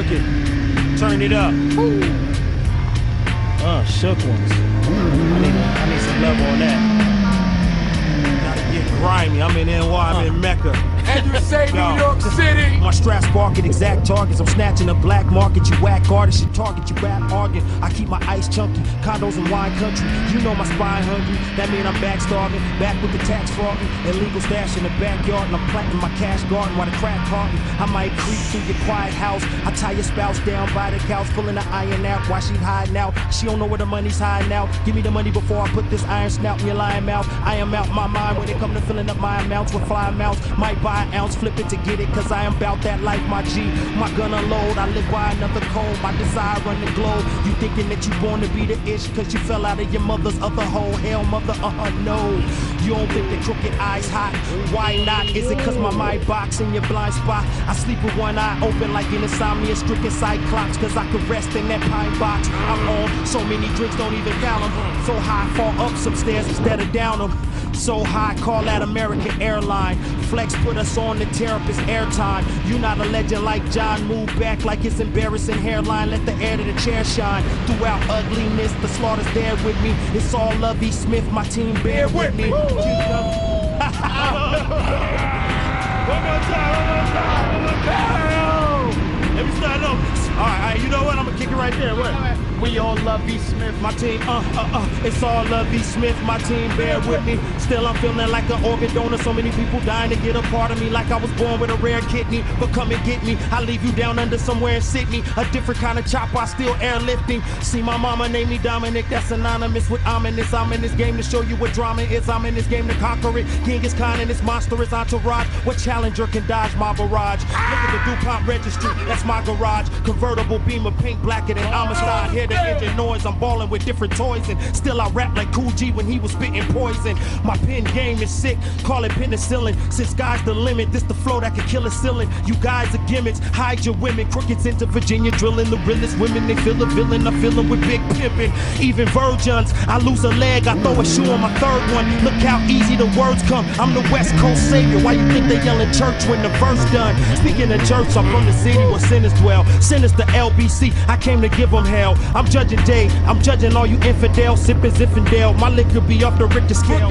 crooked. Turn it up. Shook ones. I need some love on that. Gotta get grimy. I'm in NY, I'm in Mecca. And you say New York City. My straps bark at exact targets. I'm snatching the black market. You whack artists, you target, you rap arguing. I keep my ice chunky. Condos in wine country. You know my spine hungry. That mean I'm back starving. Back with the tax fraud. Illegal stash in the backyard. And I'm planting my cash garden while the crack carton. I might creep through your quiet house. I tie your spouse down by the couch. Pulling the iron out while she hiding out. She don't know where the money's hiding out. Give me the money before I put this iron snout in your lying mouth. I am out my mind when it come to filling up my amounts with flying mouths. Might buy an ounce, flip it to get it, cause I am about that life, my G. My gun unload, I live by another code. My desire run the globe. You thinking that you born to be the ish, cause you fell out of your mother's other hole. Hell, mother, no. You don't think the crooked eye's hot? Why not? Is it cause my mind box in your blind spot? I sleep with one eye open like an insomnia stricken cyclops, cause I could rest in that pine box. I'm on so many drinks, don't even count them. So high, fall up some stairs instead of down them. So high, call that American Airline. Flex put us on the therapist airtime. You not a legend like John, move back like it's embarrassing hairline. Let the air to the chair shine. Throughout ugliness, the slaughter's there with me. It's all Lovey Smith, my team bear with me. One more time. Let me start over. All right, you know what? I'm gonna kick it right there. What? We all love V. Smith, my team. It's all love V. Smith, my team. Bear with me. Still, I'm feeling like an organ donor. So many people dying to get a part of me, like I was born with a rare kidney. But come and get me. I leave you down under somewhere in Sydney. A different kind of chop, I still airlifting. See, my mama named me Dominic. That's synonymous with ominous. I'm in this game to show you what drama is. I'm in this game to conquer it. King is kind and this monstrous entourage. What challenger can dodge my barrage? Look at the DuPont registry. That's my garage. Convertible Beamer, pink, blacker than Amistad. Hear the engine noise. I'm balling with different toys, and still I rap like Cool G when he was spitting poison. My pen game is sick. Call it penicillin. Since sky's the limit, this the flow that can kill a ceiling. You guys are gimmicks. Hide your women. Crookeds into Virginia drilling the realest women. They feel a villain. I fill them with big pimping. Even virgins. I lose a leg. I throw a shoe on my third one. Look how easy the words come. I'm the West Coast savior. Why you think they yell in church when the verse done? Speaking of church, I'm from the city where sinners dwell. Sinners to LBC. I came to give them hell. I'm judging day. I'm judging all you infidels. Sipping Zinfandel. My liquor be off the Richter scale.